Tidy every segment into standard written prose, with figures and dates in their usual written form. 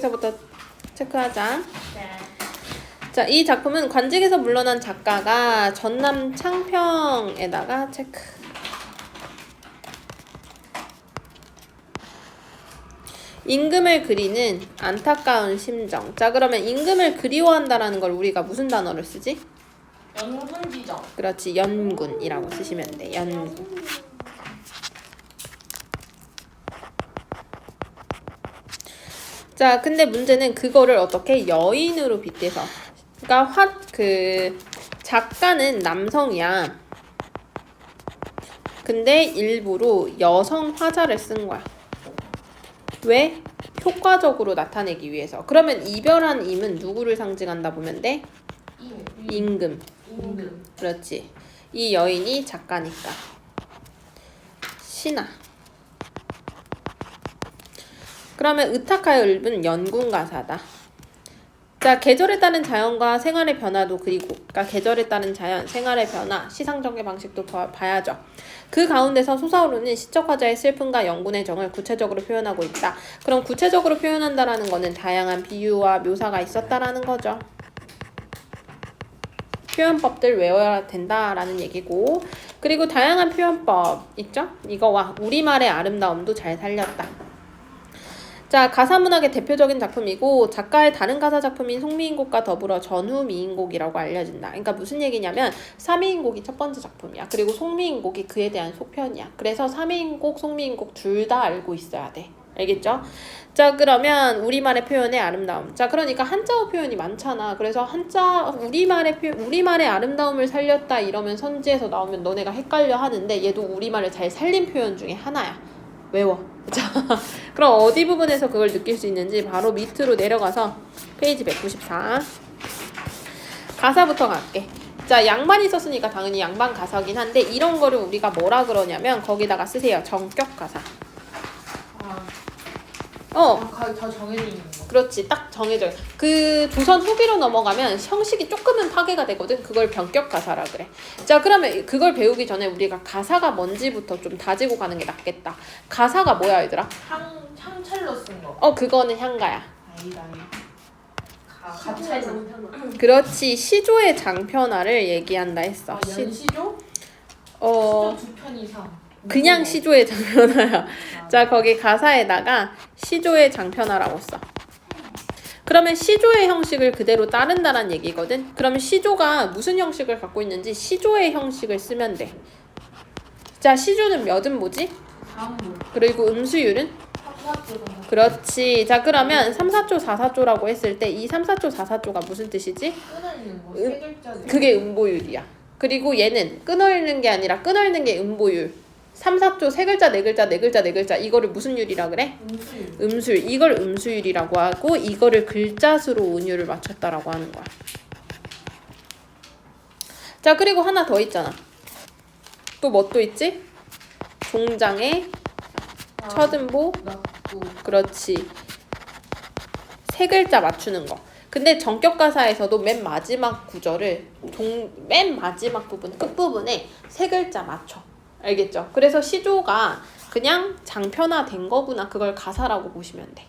여기서부터 체크하자. 네. 자, 이 작품은 관직에서 물러난 작가가 전남 창평에다가 체크. 임금을 그리는 안타까운 심정. 자, 그러면 임금을 그리워한다라는 걸 우리가 무슨 단어를 쓰지? 연군지정. 그렇지, 연군이라고 쓰시면 돼. 연군. 자, 근데 문제는 그거를 어떻게 여인으로 빗대서. 그러니까 작가는 남성이야. 근데 일부러 여성 화자를 쓴 거야. 왜? 효과적으로 나타내기 위해서. 그러면 이별한 임은 누구를 상징한다 보면 돼? 임금. 임금. 그렇지. 이 여인이 작가니까. 신하. 그러면 의탁하여 읊은 연군가사다. 자, 계절에 따른 자연과 생활의 변화도 그리고, 그러니까 계절에 따른 자연, 생활의 변화, 시상전개 방식도 봐야죠. 그 가운데서 솟아오르는 시적화자의 슬픔과 연군의 정을 구체적으로 표현하고 있다. 그럼 구체적으로 표현한다라는 거는 다양한 비유와 묘사가 있었다라는 거죠. 표현법들 외워야 된다라는 얘기고, 그리고 다양한 표현법 있죠? 이거와 우리말의 아름다움도 잘 살렸다. 자, 가사문학의 대표적인 작품이고 작가의 다른 가사 작품인 송미인곡과 더불어 전후미인곡이라고 알려진다. 그러니까 무슨 얘기냐면 삼미인곡이 첫 번째 작품이야. 그리고 송미인곡이 그에 대한 속편이야. 그래서 삼미인곡, 송미인곡 둘 다 알고 있어야 돼. 알겠죠? 자, 그러면 우리말의 표현의 아름다움. 자, 그러니까 한자어 표현이 많잖아. 그래서 우리말의 아름다움을 살렸다 이러면 선지에서 나오면 너네가 헷갈려 하는데 얘도 우리말을 잘 살린 표현 중에 하나야. 외워. 자, 그럼 어디 부분에서 그걸 느낄 수 있는지 바로 밑으로 내려가서 페이지 194 가사부터 갈게. 자, 양반이 썼으니까 당연히 양반 가사긴 한데 이런 거를 우리가 뭐라 그러냐면 거기다가 쓰세요. 정격 가사. 다 정해져 있는 거. 그렇지, 딱 정해져. 그 조선 후기로 넘어가면 형식이 조금은 파괴가 되거든. 그걸 변격 가사라 그래. 자, 그러면 그걸 배우기 전에 우리가 가사가 뭔지부터 좀 다지고 가는 게 낫겠다. 가사가 뭐야, 얘들아? 향찰로 쓴 거. 그거는 향가야. 아니다. 가찰로. 그렇지, 시조의 장편화를 얘기한다 했어. 연시조? 시조 두 편 이상. 그냥 시조의 장편화야. 자, 거기 가사에다가 시조의 장편화라고 써. 그러면 시조의 형식을 그대로 따른다는 얘기거든. 그러면 시조가 무슨 형식을 갖고 있는지 시조의 형식을 쓰면 돼. 자, 시조는 몇은 뭐지? 그리고 음수율은? 그렇지. 자, 그러면 3사조 4사조라고 했을 때 이 3사조 4사조가 무슨 뜻이지? 끊어있는 거. 세 글자. 그게 음보율이야. 그리고 얘는 끊어있는 게 아니라 끊어있는 게 음보율. 3사조 세 글자, 네 글자, 네 글자, 네 글자. 이거를 무슨 율이라 그래? 음수율. 이걸 음수율이라고 하고 이거를 글자 수로 운율을 맞췄다라고 하는 거야. 자, 그리고 하나 더 있잖아. 또 뭐 또 있지? 종장에 첫음보. 그렇지. 세 글자 맞추는 거. 근데 정격 가사에서도 맨 마지막 구절을 맨 마지막 부분, 끝부분에 세 글자 맞춰. 알겠죠? 그래서 시조가 그냥 장편화된 거구나. 그걸 가사라고 보시면 돼.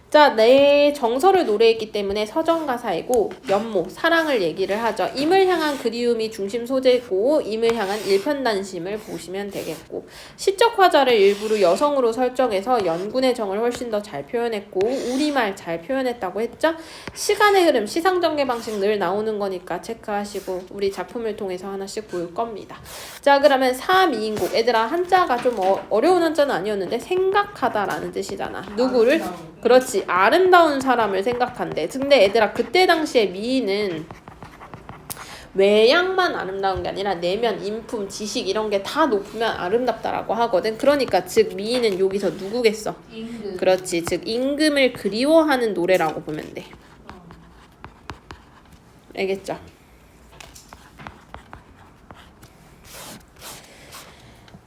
자, 내 정서를 노래했기 때문에 서정가사이고 연모, 사랑을 얘기를 하죠. 임을 향한 그리움이 중심 소재고 임을 향한 일편단심을 보시면 되겠고 시적 화자를 일부러 여성으로 설정해서 연군의 정을 훨씬 더 잘 표현했고 우리말 잘 표현했다고 했죠. 시간의 흐름, 시상전개 방식 늘 나오는 거니까 체크하시고 우리 작품을 통해서 하나씩 볼 겁니다. 자, 그러면 사미인곡. 얘들아, 한자가 좀 어려운 한자는 아니었는데 생각하다라는 뜻이잖아. 누구를? 그렇지, 아름다운 사람을 생각한대. 근데 얘들아, 그때 당시에 미인은 외양만 아름다운 게 아니라 내면, 인품, 지식 이런 게 다 높으면 아름답다라고 하거든. 그러니까 즉 미인은 여기서 누구겠어? 임금. 그렇지, 즉 임금을 그리워하는 노래라고 보면 돼. 알겠죠?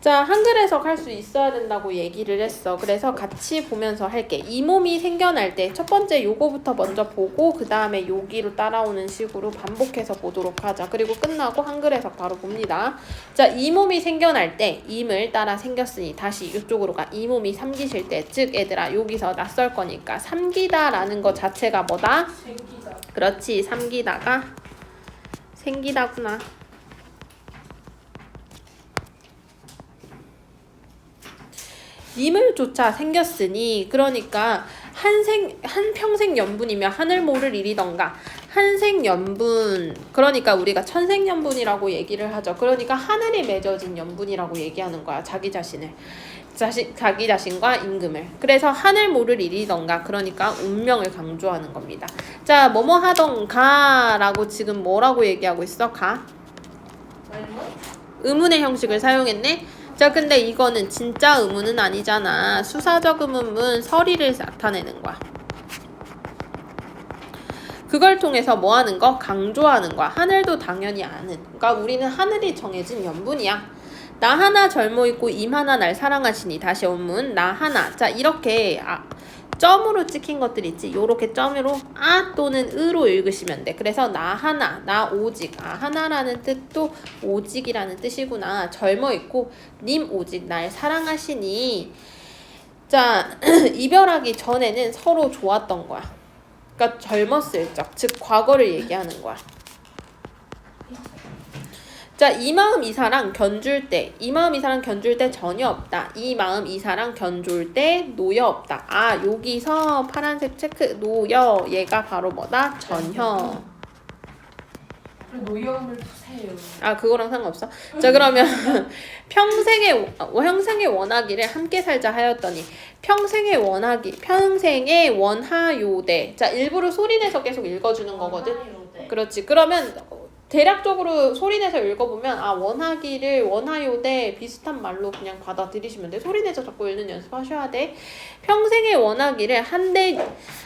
자, 한글 해석할 수 있어야 된다고 얘기를 했어. 그래서 같이 보면서 할게. 이 몸이 생겨날 때 첫 번째 요거부터 먼저 보고 그 다음에 여기로 따라오는 식으로 반복해서 보도록 하자. 그리고 끝나고 한글 해석 바로 봅니다. 자, 이 몸이 생겨날 때 임을 따라 생겼으니 다시 이쪽으로 가. 이 몸이 삼기실 때, 즉 얘들아 여기서 낯설 거니까 삼기다라는 거 자체가 뭐다? 생기다. 그렇지, 삼기다가 생기다구나. 님을 쫓아 생겼으니 그러니까 한평생 연분이며 하늘 모를 일이던가 한생연분 그러니까 우리가 천생연분이라고 얘기를 하죠. 그러니까 하늘이 맺어진 연분이라고 얘기하는 거야. 자기 자신을 자기 자신과 임금을. 그래서 하늘 모를 일이던가 그러니까 운명을 강조하는 겁니다. 자, 뭐뭐 하던가 라고 지금 뭐라고 얘기하고 있어? 가? 의문의 형식을 사용했네. 자, 근데 이거는 진짜 의문은 아니잖아. 수사적 의문은 서리를 나타내는 거야. 그걸 통해서 뭐 하는 거? 강조하는 거야. 하늘도 당연히 아는. 그러니까 우리는 하늘이 정해진 연분이야. 나 하나 젊어 있고 임 하나 날 사랑하시니. 다시 원문 나 하나. 자, 이렇게 점으로 찍힌 것들 있지. 요렇게 점으로 또는 으로 읽으시면 돼. 그래서 나 하나, 나 오직. 하나라는 뜻도 오직이라는 뜻이구나. 젊어 있고 님 오직 날 사랑하시니. 자, 이별하기 전에는 서로 좋았던 거야. 그러니까 젊었을 적, 즉 과거를 얘기하는 거야. 자, 이 마음 이 사랑 견줄 때, 이 마음 이 사랑 견줄 때 전혀 없다. 이 마음 이 사랑 견줄 때 노여 없다. 여기서 파란색 체크 노여 얘가 바로 뭐다? 전혀. 노여움을 푸세요. 그거랑 상관없어. 자, 그러면 평생의 원하기를 함께 살자 하였더니 평생의 원하요대. 자, 일부러 소리내서 계속 읽어주는 거거든. 그렇지. 그러면 대략적으로 소리내서 읽어보면 원하기를 원하요대 비슷한 말로 그냥 받아들이시면 돼. 소리내서 자꾸 읽는 연습하셔야 돼. 평생의 원하기를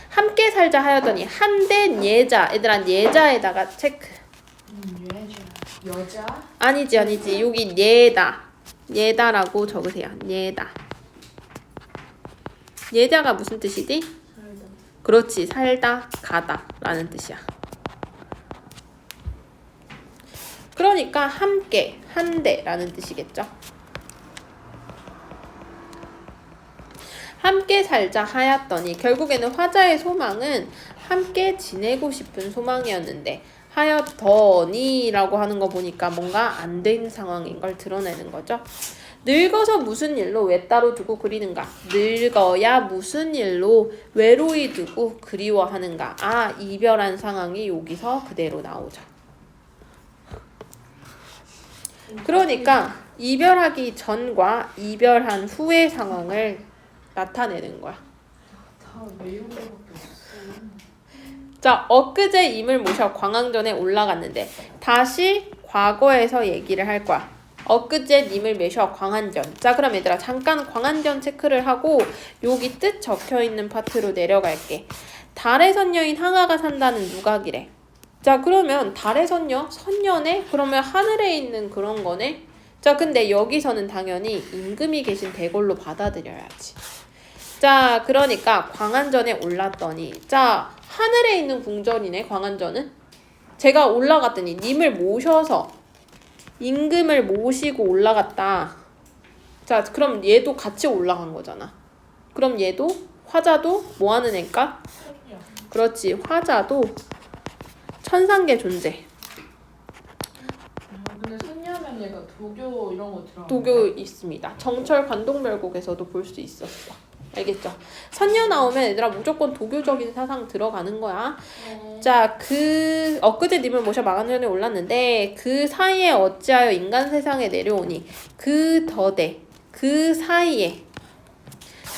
함께 살자 하였더니 한된 예자. 얘들아 예자에다가 체크. 여자? 아니지. 여기 예다라고 적으세요. 예자가 무슨 뜻이지? 살다. 그렇지. 살다, 가다 라는 뜻이야. 그러니까 함께, 한데라는 뜻이겠죠. 함께 살자 하였더니 결국에는 화자의 소망은 함께 지내고 싶은 소망이었는데 하였더니라고 하는 거 보니까 뭔가 안 된 상황인 걸 드러내는 거죠. 늙어서 무슨 일로 왜 따로 두고 그리는가? 늙어야 무슨 일로 외로이 두고 그리워하는가? 이별한 상황이 여기서 그대로 나오죠. 그러니까 이별하기 전과 이별한 후의 상황을 나타내는 거야. 다 외운 거밖에 없어. 자, 엊그제 임을 모셔 광항전에 올라갔는데 다시 과거에서 얘기를 할 거야. 엊그제 님을 모셔 광안전. 자, 그럼 얘들아 잠깐 광안전 체크를 하고 여기 뜻 적혀있는 파트로 내려갈게. 달의 선녀인 항아가 산다는 누각이래. 자, 그러면 달의 선녀네? 그러면 하늘에 있는 그런 거네? 자, 근데 여기서는 당연히 임금이 계신 대궐로 받아들여야지. 자, 그러니까 광안전에 올랐더니 자, 하늘에 있는 궁전이네, 광안전은. 제가 올라갔더니 님을 모셔서 임금을 모시고 올라갔다. 자, 그럼 얘도 같이 올라간 거잖아. 그럼 얘도 화자도 뭐 하는 애일까? 그렇지, 화자도 천상계 존재. 근데 선녀면 얘가 도교 이런 거 들어가. 도교 있습니다. 정철 관동별곡에서도 볼 수 있었어. 알겠죠? 선녀 나오면 얘들아 무조건 도교적인 사상 들어가는 거야. 자, 엊그제 님을 모셔 망한전에 올랐는데 그 사이에 어찌하여 인간 세상에 내려오니 그 더대 그 사이에.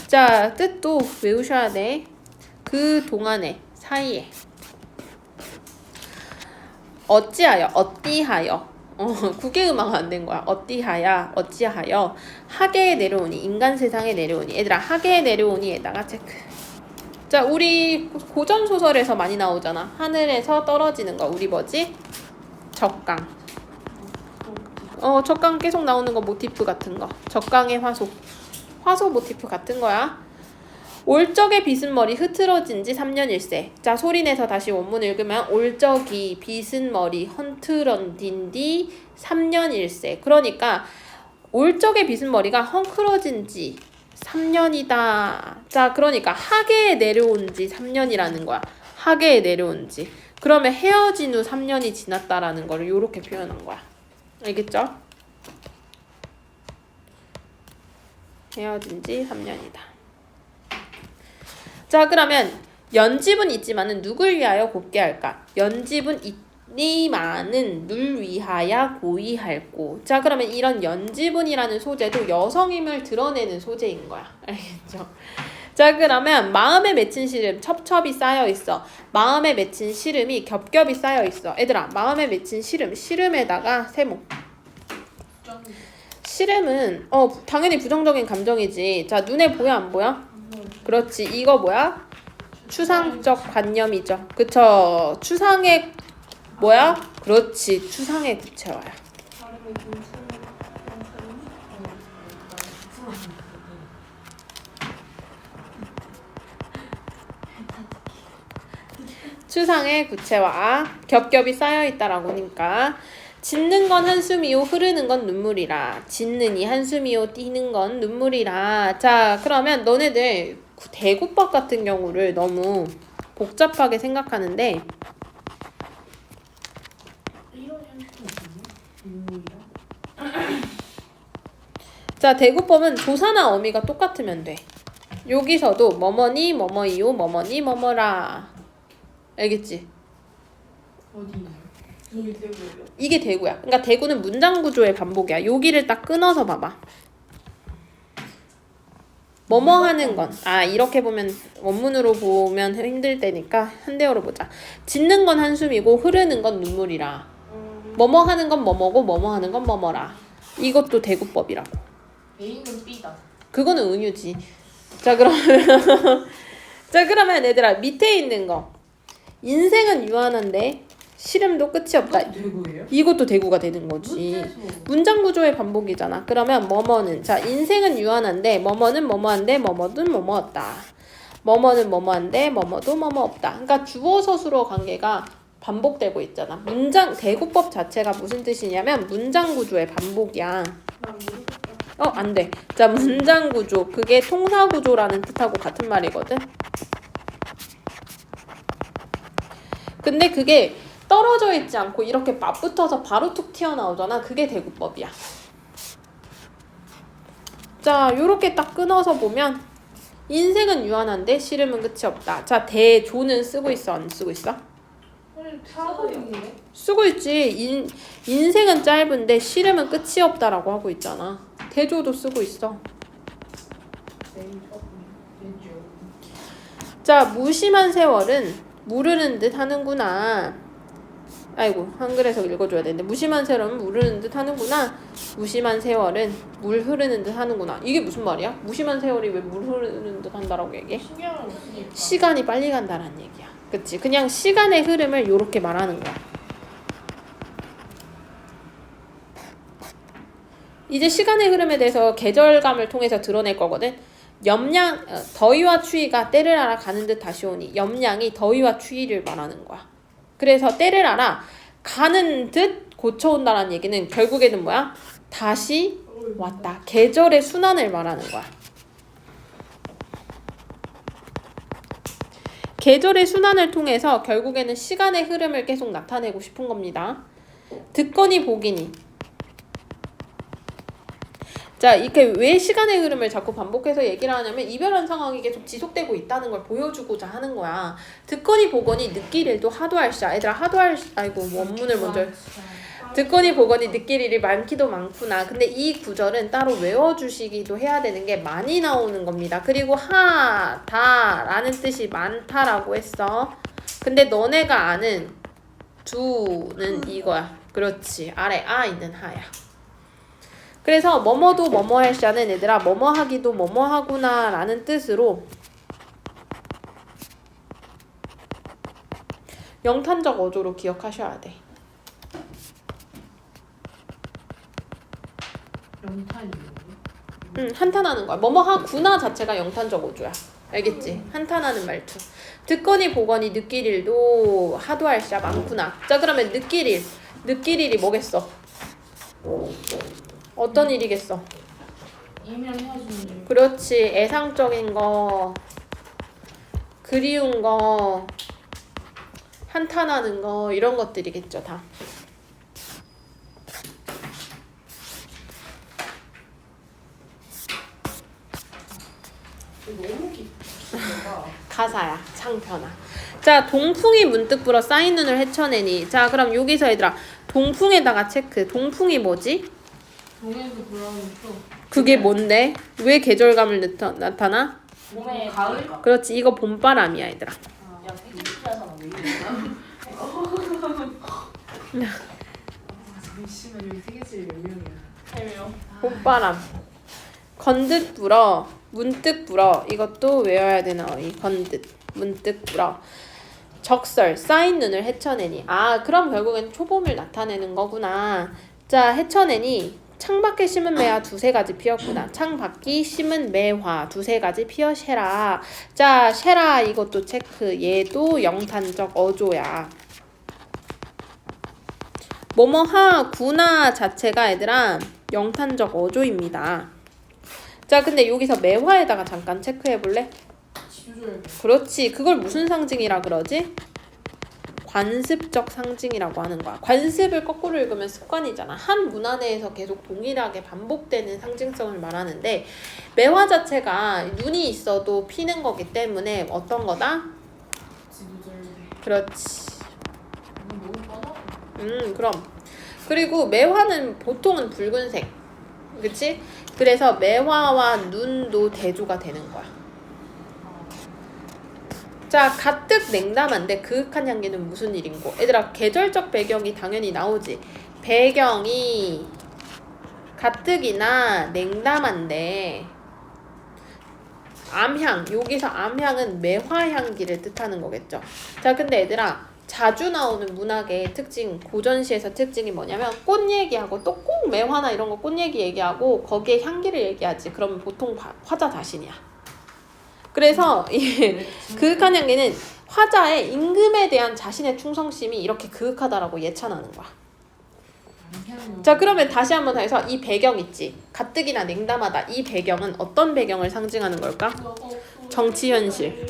자, 뜻도 외우셔야 돼. 그 동안에 사이에 어찌하여 국외음악 안 된 거야. 어찌하여 하계에 내려오니 인간 세상에 내려오니. 얘들아 하계에 내려오니에다가 체크. 자, 우리 고전 소설에서 많이 나오잖아. 하늘에서 떨어지는 거. 우리 뭐지? 적강. 적강 계속 나오는 거 모티프 같은 거. 적강의 화소. 화소 모티프 같은 거야. 올 적의 빗은 머리 흐트러진 지 3년일세. 자, 소리내서 다시 원문 읽으면 올 적이 빗은 머리 헝트러진 뒤 3년일세. 그러니까 올 적의 빗은 머리가 헝클어진 지 3년이다. 자, 그러니까 하계에 내려온 지 3년이라는 거야. 하계에 내려온 지. 그러면 헤어진 후 3년이 지났다라는 거를 이렇게 표현한 거야. 알겠죠? 헤어진 지 3년이다. 자, 그러면 연집은 있지만은 누굴 위하여 곱게 할까? 연집은 있니만은 누를 위하여 고이할고. 자, 그러면 이런 연집은이라는 소재도 여성임을 드러내는 소재인 거야. 알겠죠? 자, 그러면 마음에 맺힌 시름 첩첩이 쌓여 있어. 마음에 맺힌 시름이 겹겹이 쌓여 있어. 얘들아, 마음에 맺힌 시름, 시름에다가 세모. 시름은 당연히 부정적인 감정이지. 자, 눈에 보여 안 보여? 그렇지. 이거 뭐야? 추상적 관념이죠. 그쵸? 추상의 뭐야? 그렇지. 추상의 구체화야. 추상의 구체화. 겹겹이 쌓여있다라고 하니까 짖는 건 한숨이요 흐르는 건 눈물이라. 짖느니 한숨이요 뛰는 건 눈물이라. 자, 그러면 너네들 대구법 같은 경우를 너무 복잡하게 생각하는데 자, 대구법은 조사나 어미가 똑같으면 돼. 여기서도 뭐뭐니 뭐뭐이요 뭐뭐니 뭐뭐라. 알겠지? 어디나요? 여기 대구예요? 이게 대구야. 그러니까 대구는 문장 구조의 반복이야. 여기를 딱 끊어서 봐봐. 뭐뭐 하는 건. 이렇게 보면 원문으로 보면 힘들 때니까 현대어로 보자. 짖는 건 한숨이고 흐르는 건 눈물이라. 뭐뭐 하는 건 뭐뭐고 뭐뭐 하는 건 뭐뭐라. 이것도 대구법이라고. A는 B다. 그거는 은유지. 자, 그러면 자, 그러면 얘들아 밑에 있는 거. 인생은 유한한데 시름도 끝이 없다. 대구예요? 이것도 대구가 되는 거지. 문장 구조의 반복이잖아. 그러면 뭐뭐는 자, 인생은 유한한데 뭐뭐는 뭐뭐한데 뭐뭐든 뭐뭐없다. 뭐뭐는 뭐뭐한데 뭐뭐도 뭐뭐 없다. 그러니까 주어 서술어 관계가 반복되고 있잖아. 문장 대구법 자체가 무슨 뜻이냐면 문장 구조의 반복이야. 안 돼. 자, 문장 구조. 그게 통사 구조라는 뜻하고 같은 말이거든. 근데 그게 떨어져 있지 않고 이렇게 맞붙어서 바로 툭 튀어나오잖아. 그게 대구법이야. 자, 요렇게 딱 끊어서 보면 인생은 유한한데 시름은 끝이 없다. 자, 대조는 쓰고 있어? 안 쓰고 있어? 쓰고 있지. 인생은 짧은데 시름은 끝이 없다라고 하고 있잖아. 대조도 쓰고 있어. 자, 무심한 세월은 무르는 듯 하는구나. 아이고, 한글에서 읽어줘야 되는데 무심한 세월은 무르는 듯 하는구나. 무심한 세월은 물 흐르는 듯 하는구나. 이게 무슨 말이야? 무심한 세월이 왜 물 흐르는 듯 한다라고 얘기해? 시간이 빨리 간다는 얘기야. 그치? 그냥 시간의 흐름을 이렇게 말하는 거야. 이제 시간의 흐름에 대해서 계절감을 통해서 드러낼 거거든. 염량, 더위와 추위가 때를 알아 가는 듯 다시 오니. 염량이 더위와 추위를 말하는 거야. 그래서 때를 알아 가는 듯 고쳐온다는 얘기는 결국에는 뭐야? 다시 왔다. 계절의 순환을 말하는 거야. 계절의 순환을 통해서 결국에는 시간의 흐름을 계속 나타내고 싶은 겁니다. 듣거니 보기니. 자, 이렇게 왜 시간의 흐름을 자꾸 반복해서 얘기를 하냐면 이별한 상황이 계속 지속되고 있다는 걸 보여주고자 하는 거야. 듣거니 보거니 느낄 일도 하도할시야. 얘들아 아이고 원문을 먼저 듣거니 보거니 느낄 일이 많기도 많구나. 근데 이 구절은 따로 외워주시기도 해야 되는 게 많이 나오는 겁니다. 그리고 다라는 뜻이 많다라고 했어. 근데 너네가 아는 두는 이거야. 그렇지. 아래 있는 하야. 그래서 뭐뭐도 뭐뭐 할시하는 얘들아 뭐뭐 하기도 뭐뭐 하구나 라는 뜻으로 영탄적 어조로 기억하셔야 돼. 영탄이요. 한탄하는 거야. 뭐뭐 하구나 자체가 영탄적 어조야. 알겠지? 한탄하는 말투. 듣거니 보거니 느낄 일도 하도 할 샤 많구나. 자 그러면 느낄 일. 느낄 일이 뭐겠어? 어떤 일이겠어? 이면 헤어지는 일. 그렇지. 애상적인 거, 그리운 거, 한탄하는 거 이런 것들이겠죠 다. 너무 깊다. 가사야. 창편하. 자 동풍이 문득 불어 쌓인 눈을 헤쳐내니. 자 그럼 여기서 얘들아 동풍에다가 체크. 동풍이 뭐지? 동에서 불어오는 또 그게 뭔데? 왜 계절감을 나타나? 몸에 가을? 그렇지. 이거 봄바람이야 얘들아. 야 생각하잖아 왜 이래? 잠시만 여기 세계질 몇 명이야? 3명. 봄바람. 건득 불어. 문득 불어. 이것도 외워야 되나? 이 건득. 문득 불어. 적설. 쌓인 눈을 헤쳐내니. 아 그럼 결국엔 초봄을 나타내는 거구나. 자 헤쳐내니. 창밖에 심은 매화 두세 가지 피었구나. 창밖이 심은 매화 두세 가지 피어쉐라. 자 쉐라 이것도 체크. 얘도 영탄적 어조야. 뭐뭐 하구나 자체가 얘들아 영탄적 어조입니다. 자 근데 여기서 매화에다가 잠깐 체크해 볼래? 지조절. 그렇지. 그걸 무슨 상징이라 그러지? 관습적 상징이라고 하는 거야. 관습을 거꾸로 읽으면 습관이잖아. 한 문화 내에서 계속 동일하게 반복되는 상징성을 말하는데 매화 자체가 눈이 있어도 피는 거기 때문에 어떤 거다? 지조절. 그렇지. 너무 뻔하다. 그럼. 그리고 매화는 보통은 붉은색. 그치? 그래서 매화와 눈도 대조가 되는 거야. 자, 가뜩 냉담한데 그윽한 향기는 무슨 일인고? 얘들아, 계절적 배경이 당연히 나오지. 배경이 가뜩이나 냉담한데 암향, 여기서 암향은 매화향기를 뜻하는 거겠죠. 자, 근데 얘들아, 자주 나오는 문학의 특징, 고전시에서 특징이 뭐냐면 꽃 얘기하고 또 꼭 매화나 이런 거 꽃 얘기 얘기하고 거기에 향기를 얘기하지. 그러면 보통 화자 자신이야. 그래서 이 그윽한 향기는 화자의 임금에 대한 자신의 충성심이 이렇게 그윽하다라고 예찬하는 거야. 자 그러면 다시 한번 해서 이 배경 있지. 가뜩이나 냉담하다. 이 배경은 어떤 배경을 상징하는 걸까? 정치 현실.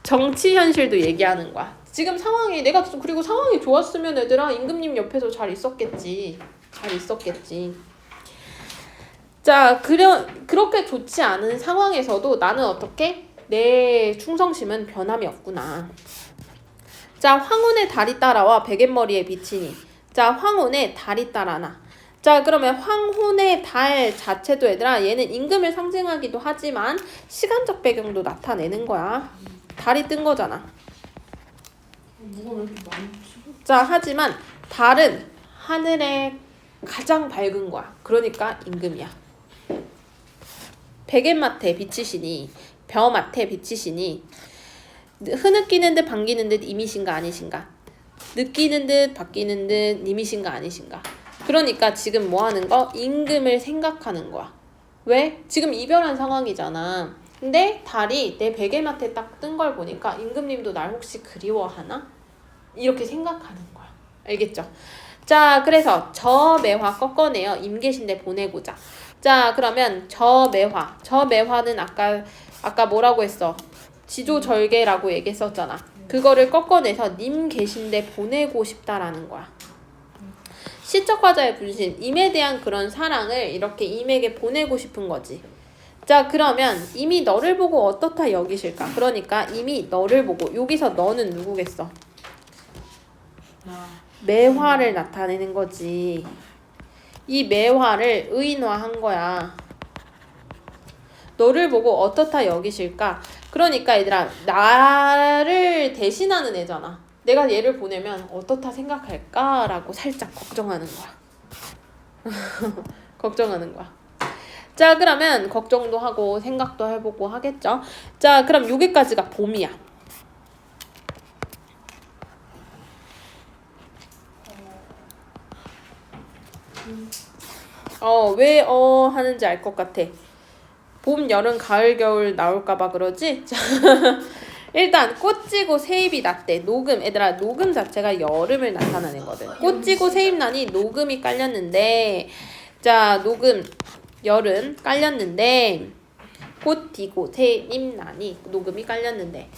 정치 현실도 얘기하는 거야. 지금 상황이 내가 그리고 상황이 좋았으면 얘들아 임금님 옆에서 잘 있었겠지. 잘 있었겠지. 자 그렇게 좋지 않은 상황에서도 나는 어떻게? 내 충성심은 변함이 없구나. 자 황혼의 달이 따라와 베갯머리에 비치니. 자 황혼의 달이 따라나. 자 그러면 황혼의 달 자체도 얘들아 얘는 임금을 상징하기도 하지만 시간적 배경도 나타내는 거야. 달이 뜬 거잖아. 뭐가 왜 이렇게 많지? 자 하지만 달은 하늘에 가장 밝은 거야. 그러니까 임금이야. 베갯마태 비치시니 벼마태 비치시니 흐느끼는 듯 반기는 듯 임이신가 아니신가? 느끼는 듯 바뀌는 듯 님이신가 아니신가? 그러니까 지금 뭐 하는 거? 임금을 생각하는 거야. 왜? 지금 이별한 상황이잖아. 근데 달이 내 베갯마트에 딱 뜬 걸 보니까 임금님도 날 혹시 그리워하나? 이렇게 생각하는 거야. 알겠죠? 자 그래서 저 매화 꺾어내어 임계신데 보내고자. 자 그러면 저 매화는 아까 뭐라고 했어? 지조절개라고 얘기했었잖아. 그거를 꺾어내서 님 계신데 보내고 싶다라는 거야. 시적 화자의 분신, 임에 대한 그런 사랑을 이렇게 임에게 보내고 싶은 거지. 자 그러면 임이 너를 보고 어떻다 여기실까? 그러니까 임이 너를 보고, 여기서 너는 누구겠어? 매화를 나타내는 거지. 이 매화를 의인화한 거야. 너를 보고 어떻다 여기실까? 그러니까 얘들아 나를 대신하는 애잖아. 내가 얘를 보내면 어떻다 생각할까? 라고 살짝 걱정하는 거야. 걱정하는 거야. 자 그러면 걱정도 하고 생각도 해보고 하겠죠. 자 그럼 여기까지가 봄이야. 왜 하는지 알 것 같아. 봄, 여름, 가을, 겨울 나올까봐 그러지? 자, 일단 꽃지고 세입이 났대. 녹음. 얘들아, 녹음 자체가 여름을 나타나는 거든. 꽃지고 세입나니 녹음이 깔렸는데, 자, 녹음 여름 깔렸는데, 꽃 디고 세입나니 녹음이 깔렸는데,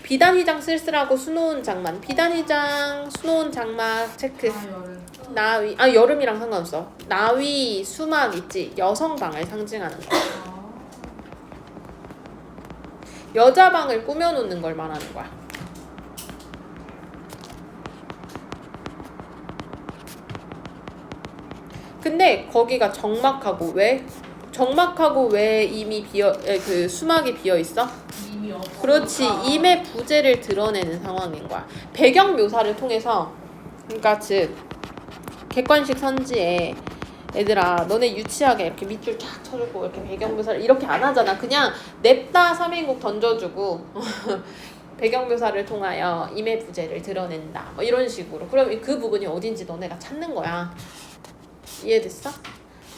비단휘장 쓸쓸하고 수놓은 장만. 비단휘장 수놓은 장막 체크. 여름. 나위, 여름이랑 상관없어. 나위, 수막 있지. 여성방을 상징하는 거. 여자방을 꾸며놓는 걸 말하는 거야. 근데 거기가 적막하고 왜? 적막하고 왜 이미 그 수막이 비어 있어? 이미 없어. 그렇지. 임의 부재를 드러내는 상황인 거야. 배경 묘사를 통해서, 그러니까 즉 객관식 선지에 얘들아 너네 유치하게 이렇게 밑줄 쫙 쳐주고 이렇게 배경 묘사를 이렇게 안 하잖아. 그냥 냅다 3인국 던져주고 배경 묘사를 통하여 임의 부재를 드러낸다. 뭐 이런 식으로. 그럼 그 부분이 어딘지 너네가 찾는 거야. 이해됐어?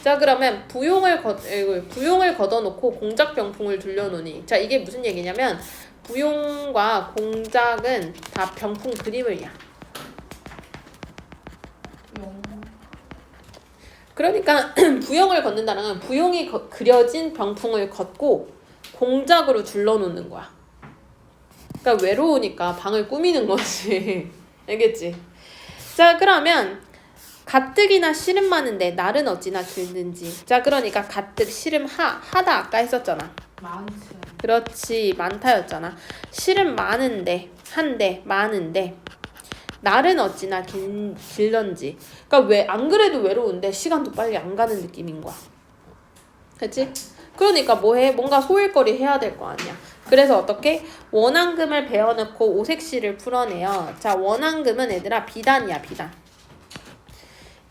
자, 그러면 부용을 걷어놓고 공작 병풍을 둘려놓으니, 자, 이게 무슨 얘기냐면 부용과 공작은 다 병풍 그림을이야. 그러니까 부용을 걷는다는 건 부용이 그려진 병풍을 걷고 공작으로 둘러놓는 거야. 그러니까 외로우니까 방을 꾸미는 거지. 알겠지? 자, 그러면 가뜩이나 씨름 많은데 날은 어찌나 길든지. 자, 그러니까 가뜩 씨름 하다 아까 했었잖아. 많지. 그렇지, 많다였잖아. 씨름 많은데, 한데, 많은데 날은 어찌나 길던지. 그러니까 왜 안 그래도 외로운데 시간도 빨리 안 가는 느낌인 거야. 그치? 그러니까 뭐해? 뭔가 소일거리 해야 될 거 아니야. 그래서 어떻게? 원앙금을 베어넣고 오색시를 풀어내요. 자, 원앙금은 얘들아 비단이야, 비단.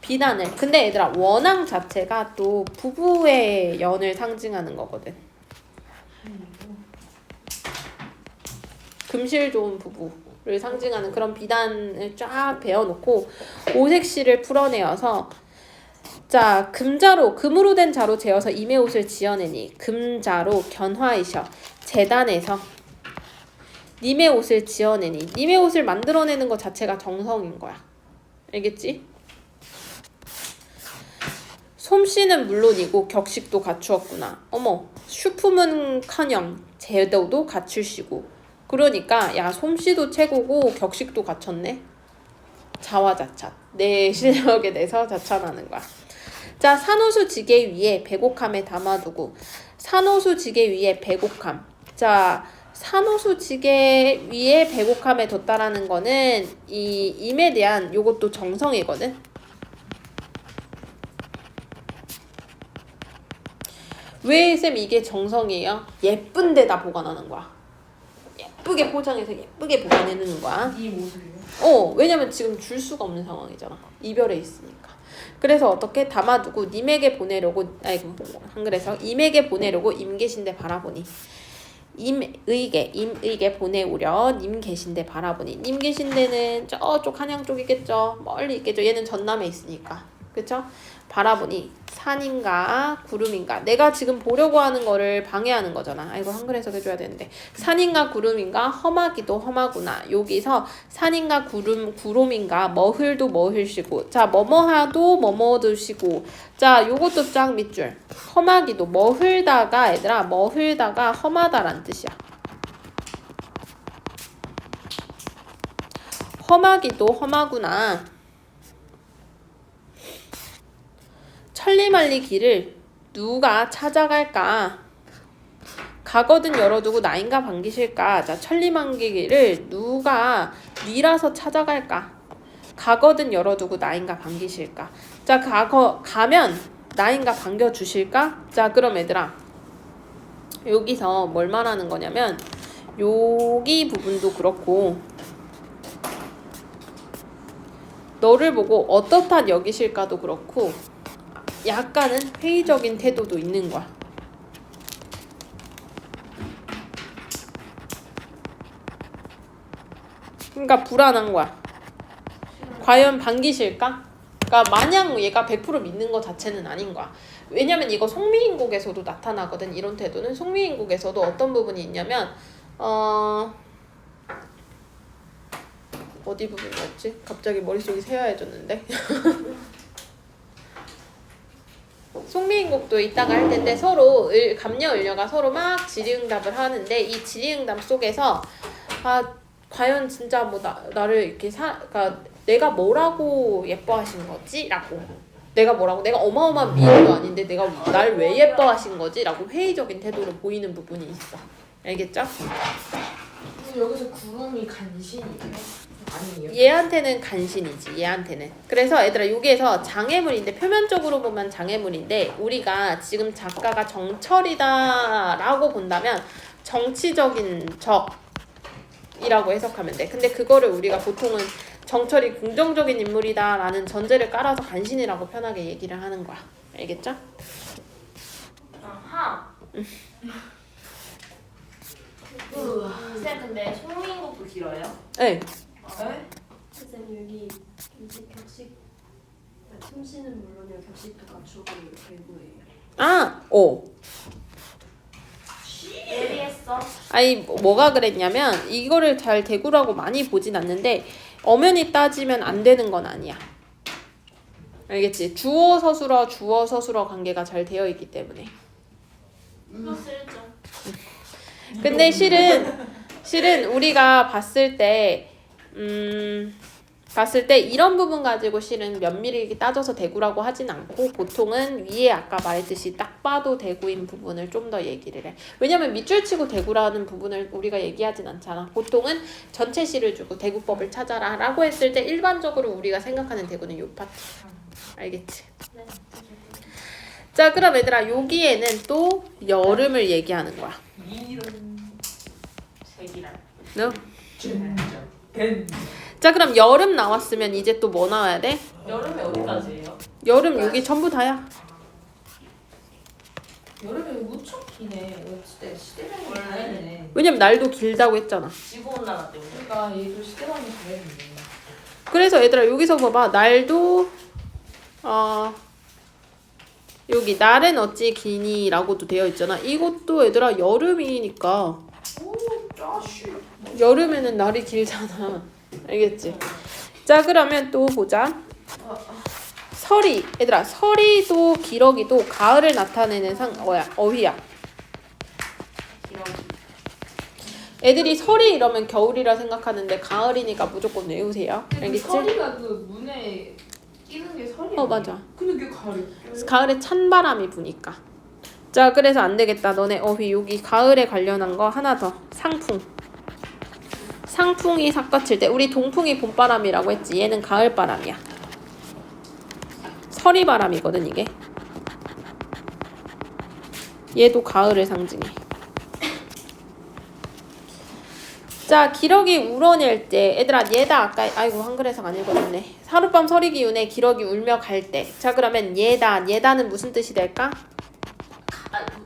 비단을. 근데 얘들아 원앙 자체가 또 부부의 연을 상징하는 거거든. 금실 좋은 부부를 상징하는 그런 비단을 쫙 베어놓고 오색시를 풀어내어서, 자, 금자로, 금으로 된 자로 재어서 임의 옷을 지어내니 금자로 견화이셔. 재단에서 님의 옷을 지어내니, 님의 옷을 만들어내는 것 자체가 정성인 거야. 알겠지? 솜씨는 물론이고 격식도 갖추었구나. 어머, 슈품은커녕 제도도 갖추시고. 그러니까 야, 솜씨도 최고고 격식도 갖췄네. 자화자찬. 내 실력에 대해서 자찬하는 거야. 자, 산호수 지게 위에 배곡함에 담아두고. 산호수 지게 위에 배곡함. 자, 산호수 지게 위에 배곡함에 뒀다라는 거는 이 임에 대한 요것도 정성이거든. 왜 쌤 이게 정성이에요? 예쁜 데다 보관하는 거야. 예쁘게 포장해서 예쁘게 보관해놓는 거야. 이 모습이요? 왜냐면 지금 줄 수가 없는 상황이잖아. 이별에 있으니까. 그래서 어떻게 담아두고 님에게 보내려고, 한글에서 임에게 보내려고 임 계신데 바라보니. 임의게 보내오려 님 계신데 바라보니. 님 계신 데는 저쪽 한양 쪽이겠죠. 멀리 있겠죠. 얘는 전남에 있으니까. 그쵸? 바라보니 산인가 구름인가. 내가 지금 보려고 하는 거를 방해하는 거잖아. 이거 한글 해석해줘야 되는데. 산인가 구름인가 험하기도 험하구나. 여기서 산인가 구름인가 머흘도 머흘시고. 자, 뭐뭐하도 뭐뭐드시고. 자, 요것도 쫙 밑줄. 험하기도 머흘다가 얘들아 머흘다가 험하다란 뜻이야. 험하기도 험하구나. 천리만리 길을 누가 찾아갈까? 가거든 열어두고 나인가 반기실까? 자, 천리만리 길을 누가 니라서 찾아갈까? 가거든 열어두고 나인가 반기실까? 자, 가면 나인가 반겨주실까? 자, 그럼 얘들아 여기서 뭘 말하는 거냐면 여기 부분도 그렇고 너를 보고 어떻다 여기실까도 그렇고 약간은 회의적인 태도도 있는 거야. 그러니까 불안한 거야. 과연 반기실까? 그러니까 마냥 얘가 100% 믿는 것 자체는 아닌 거야. 왜냐면 이거 송미인국에서도 나타나거든. 이런 태도는 송미인국에서도 어떤 부분이 있냐면 어디 부분이었지? 갑자기 머릿속이 새하얘졌는데. 송미인국도 이따가 할 텐데 서로 감녀 을녀가 서로 막 질의응답을 하는데 이 질의응답 속에서 과연 진짜 뭐 나를 이렇게 그러니까 내가 뭐라고 예뻐하신 거지? 라고 내가 어마어마한 미인도 아닌데 내가 날 왜 예뻐하신 거지? 라고 회의적인 태도를 보이는 부분이 있어. 알겠죠? 여기서 구름이 간신이에요? 아니에요? 얘한테는 간신이지. 얘한테는. 그래서 얘들아 여기에서 장애물인데 표면적으로 보면 장애물인데 우리가 지금 작가가 정철이다 라고 본다면 정치적인 적이라고 해석하면 돼. 근데 그거를 우리가 보통은 정철이 긍정적인 인물이다 라는 전제를 깔아서 간신이라고 편하게 얘기를 하는 거야. 알겠죠? 아하. 쌤 근데 송민국도 길어요? 네. 네? 선생님 여기 격식 틈씨는 물론이고 격식도 갖추고 배구예요. 예리했어. 아니 뭐가 그랬냐면 이거를 잘 대구라고 많이 보진 않는데 엄연히 따지면 안 되는 건 아니야. 알겠지? 주어 서술어 관계가 잘 되어 있기 때문에. 플러스 1점. 근데 실은 우리가 봤을 때 이런 부분 가지고 실은 면밀히 따져서 대구라고 하진 않고 보통은 위에 아까 말했듯이 딱 봐도 대구인 부분을 좀 더 얘기를 해. 왜냐면 밑줄 치고 대구라는 부분을 우리가 얘기하진 않잖아. 보통은 전체 시를 주고 대구법을 찾아라 라고 했을 때 일반적으로 우리가 생각하는 대구는 요 파트. 알겠지? 네. 자 그럼 얘들아 여기에는 또 여름을 얘기하는 거야. 이런 색이랑. 너? 벤. 자 그럼 여름 나왔으면 이제 또 뭐 나와야 돼? 여름에 어디까지예요? 여름 여기 전부 다야. 여름에 무척 기네. 진짜 시대만이 다르네. 왜냐면 날도 길다고 했잖아. 지구온난화 때문에. 그러니까 얘도 시대만이 다르네. 그래서 얘들아 여기서 봐봐. 날도 여기 날은 어찌 기니 라고도 되어 있잖아. 이것도 얘들아 여름이니까 오 짜시. 여름에는 날이 길잖아. 알겠지? 자 그러면 또 보자. 서리. 얘들아 서리도 기러기도 가을을 나타내는 어휘야. 기러기. 애들이 설이 이러면 겨울이라 생각하는데 가을이니까 무조건 외우세요. 알겠지? 서리가 그 문에 끼는 게 설이야. 맞아. 근데 그게 가을이. 가을에 찬바람이 부니까. 자 그래서 안 되겠다. 너네 어휘 여기 가을에 관련한 거 하나 더. 상풍이 삭거칠 때 우리 동풍이 봄바람이라고 했지. 얘는 가을바람이야. 서리바람이거든 이게. 얘도 가을을 상징해. 자 기러기 우러낼 때 얘들아 얘다 아까 아이고 한글 해석 안 읽어줬네. 하룻밤 서리 기운에 기러기 울며 갈 때. 자 그러면 얘다는 무슨 뜻이 될까?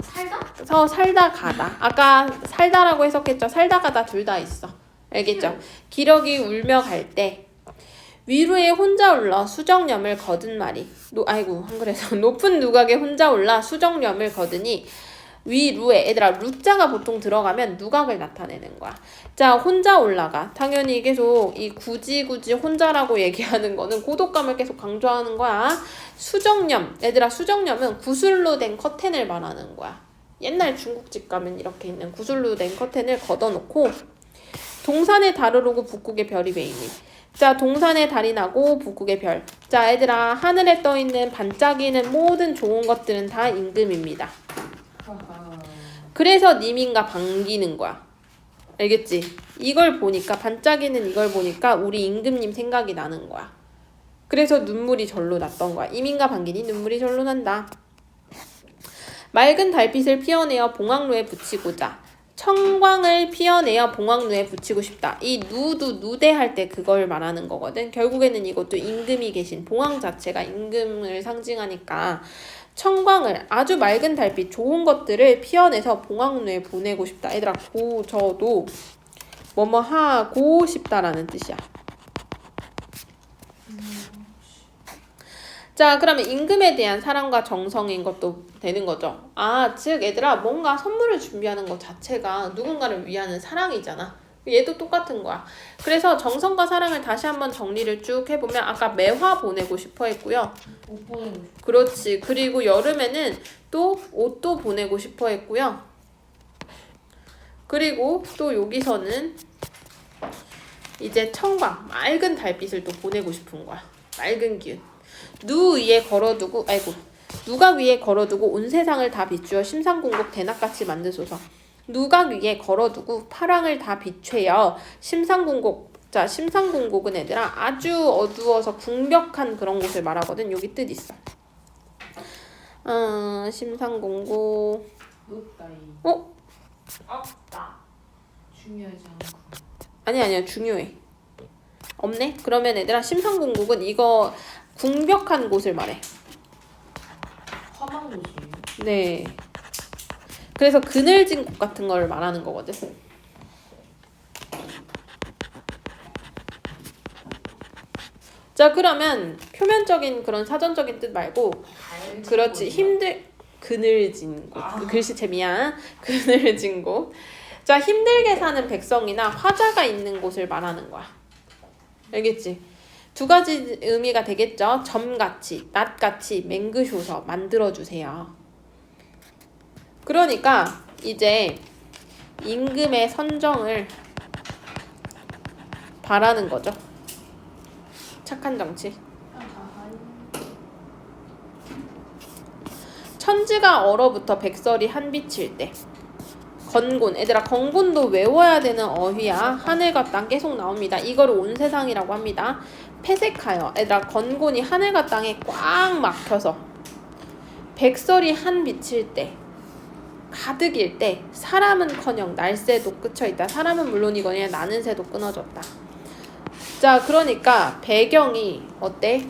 살다? 살다 가다. 아까 살다라고 해석했죠. 살다 가다 둘 다 있어. 알겠죠? 기러기 울며 갈 때 위루에 혼자 올라 수정염을 거둔 말이 아이고 한글에서 높은 누각에 혼자 올라 수정염을 거두니 위루에 얘들아 루자가 보통 들어가면 누각을 나타내는 거야. 자 혼자 올라가. 당연히 계속 이 굳이 혼자라고 얘기하는 거는 고독감을 계속 강조하는 거야. 수정염. 얘들아 수정염은 구슬로 된 커튼을 말하는 거야. 옛날 중국집 가면 이렇게 있는 구슬로 된 커튼을 걷어놓고 동산의 달을 오고 북극의 별이 베이니. 자 동산의 달이 나고 북극의 별. 자 얘들아 하늘에 떠있는 반짝이는 모든 좋은 것들은 다 임금입니다. 그래서 님인가 반기는 거야. 알겠지? 이걸 보니까 반짝이는 이걸 보니까 우리 임금님 생각이 나는 거야. 그래서 눈물이 절로 났던 거야. 임인가 반기니 눈물이 절로 난다. 맑은 달빛을 피어내어 봉황루에 붙이고자. 청광을 피어내어 봉황루에 붙이고 싶다. 이 누도 누대할 때 그걸 말하는 거거든. 결국에는 이것도 임금이 계신 봉황 자체가 임금을 상징하니까 청광을 아주 맑은 달빛 좋은 것들을 피어내서 봉황루에 보내고 싶다. 얘들아 저도 뭐뭐 하고 싶다라는 뜻이야. 자, 그러면 임금에 대한 사랑과 정성인 것도 되는 거죠. 아, 즉 얘들아 뭔가 선물을 준비하는 것 자체가 누군가를 위하는 사랑이잖아. 얘도 똑같은 거야. 그래서 정성과 사랑을 다시 한번 정리를 쭉 해보면 아까 매화 보내고 싶어 했고요. 옷 보내고 싶어. 그렇지. 그리고 여름에는 또 옷도 보내고 싶어 했고요. 그리고 또 여기서는 이제 청광, 맑은 달빛을 또 보내고 싶은 거야. 맑은 기운. 누가 위에 걸어두고 온 세상을 다 비추어 심상궁곡 대낮같이 만드소서. 누가 위에 걸어두고 파랑을 다 비추어 심상궁곡. 자, 심상궁곡은 얘들아 아주 어두워서 궁벽한 그런 곳을 말하거든. 여기 뜻 있어. 심상궁곡. 없다이. 없다. 중요하지 않고. 아니야 중요해. 없네? 그러면 얘들아 심상궁곡은 이거 궁벽한 곳을 말해. 험한 곳이에요. 네. 그래서 그늘진 곳 같은 걸 말하는 거거든. 자, 그러면 표면적인 그런 사전적인 뜻 말고 그렇지 그늘진 곳. 글씨체 미안. 그늘진 곳. 자, 힘들게 사는 백성이나 화자가 있는 곳을 말하는 거야. 알겠지? 두 가지 의미가 되겠죠. 점같이, 낫같이 맹그쇼서 만들어주세요. 그러니까 이제 임금의 선정을 바라는 거죠. 착한 정치. 천지가 얼어붙어 백설이 한빛일 때. 건곤. 얘들아 건곤도 외워야 되는 어휘야. 하늘과 땅 계속 나옵니다. 이거를 온 세상이라고 합니다. 폐색하여. 얘들아 건곤이 하늘과 땅에 꽉 막혀서 백설이 한빛일 때 가득일 때 사람은커녕 날새도 끊어있다. 사람은 물론이거니와 나는 새도 끊어졌다. 자, 그러니까 배경이 어때?